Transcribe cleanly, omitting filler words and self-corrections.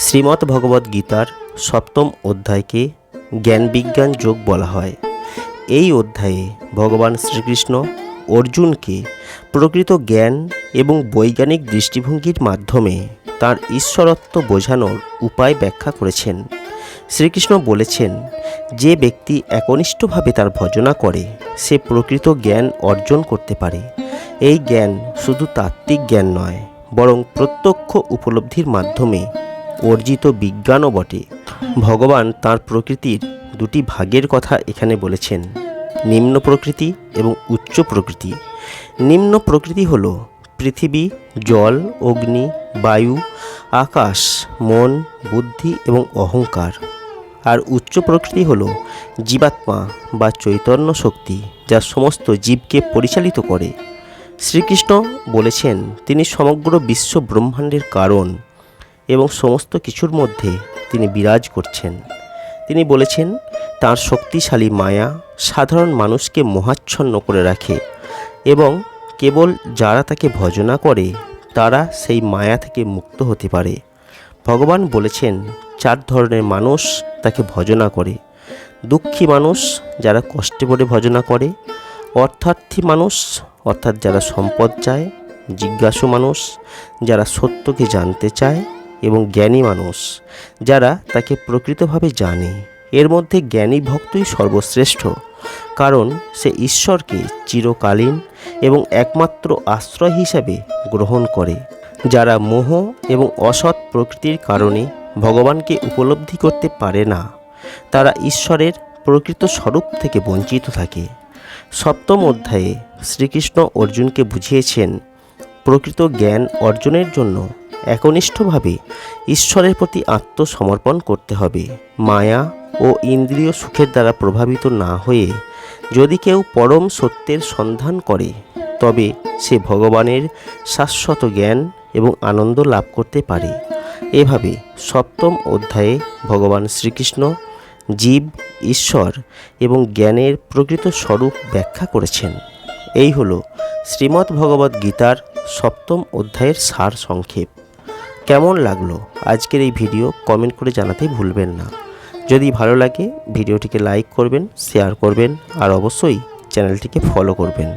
শ্রীমদ্ ভগবদ্ গীতার সপ্তম অধ্যায়কে জ্ঞান বিজ্ঞান যোগ বলা হয়। এই অধ্যায়ে ভগবান শ্রীকৃষ্ণ অর্জুনকে প্রকৃত জ্ঞান এবং বৈজ্ঞানিক দৃষ্টিভঙ্গির মাধ্যমে তার ঈশ্বরত্ব বোঝানোর উপায় ব্যাখ্যা করেছেন। শ্রীকৃষ্ণ বলেছেন, যে ব্যক্তি একনিষ্ঠভাবে তার ভজনা করে সে প্রকৃত জ্ঞান অর্জন করতে পারে। এই জ্ঞান শুধু তাত্ত্বিক জ্ঞান নয়, বরং প্রত্যক্ষ উপলব্ধির মাধ্যমে অর্জিত বিজ্ঞানও বটে। ভগবান তাঁর প্রকৃতির দুটি ভাগের কথা এখানে বলেছেন, নিম্ন প্রকৃতি এবং উচ্চ প্রকৃতি। নিম্ন প্রকৃতি হল পৃথিবী, জল, অগ্নি, বায়ু, আকাশ, মন, বুদ্ধি এবং অহংকার। আর উচ্চ প্রকৃতি হল জীবাত্মা বা চৈতন্য শক্তি, যা সমস্ত জীবকে পরিচালিত করে। শ্রীকৃষ্ণ বলেছেন তিনি সমগ্র বিশ্ব ব্রহ্মাণ্ডের কারণ এবং সমস্ত কিছুর মধ্যে তিনি বিরাজ করছেন। তিনি বলেছেন তাঁর শক্তিশালী মায়া সাধারণ মানুষকে মোহাচ্ছন্ন করে রাখে এবং কেবল যারা তাকে ভজনা করে তারা সেই মায়া থেকে মুক্ত হতে পারে। ভগবান বলেছেন 4 ধরনের মানুষ তাকে ভজনা করে। দুঃখী মানুষ, যারা কষ্টে পড়ে ভজনা করে; অর্থার্থী মানুষ, অর্থাৎ যারা সম্পদ চায়; জিজ্ঞাসু মানুষ, যারা সত্যকে জানতে চায়; এবং জ্ঞানী মানুষ, যারা তাকে প্রকৃতভাবে জানে। এর মধ্যে জ্ঞানী ভক্তই সর্বশ্রেষ্ঠ, কারণ সে ঈশ্বরকে চিরকালীন এবং একমাত্র আশ্রয় হিসাবে গ্রহণ করে। যারা মোহ এবং অসৎ প্রকৃতির কারণে ভগবানকে উপলব্ধি করতে পারে না, তারা ঈশ্বরের প্রকৃত স্বরূপ থেকে বঞ্চিত থাকে। সপ্তম অধ্যায়ে শ্রীকৃষ্ণ অর্জুনকে বুঝিয়েছেন প্রকৃত জ্ঞান অর্জনের জন্য একনিষ্ঠভাবে ঈশ্বরের প্রতি আত্মসমর্পণ করতে হবে। মায়া ও ইন্দ্রিয় সুখের দ্বারা প্রভাবিত না হয়ে যদি কেউ পরম সত্যের সন্ধান করে, তবে সে ভগবানের শাশ্বত জ্ঞান এবং আনন্দ লাভ করতে পারে। এভাবে সপ্তম অধ্যায়ে ভগবান শ্রীকৃষ্ণ জীব, ঈশ্বর এবং জ্ঞানের প্রকৃত স্বরূপ ব্যাখ্যা করেছেন। এই হল শ্রীমদ্ ভগবদ্ গীতার সপ্তম অধ্যায়ের সার সংক্ষেপ। কেমন লাগলো আজকের এই ভিডিও কমেন্ট করে জানাতে ভুলবেন না। যদি ভালো লাগে ভিডিওটিকে লাইক করবেন, শেয়ার করবেন আর অবশ্যই চ্যানেলটিকে ফলো করবেন।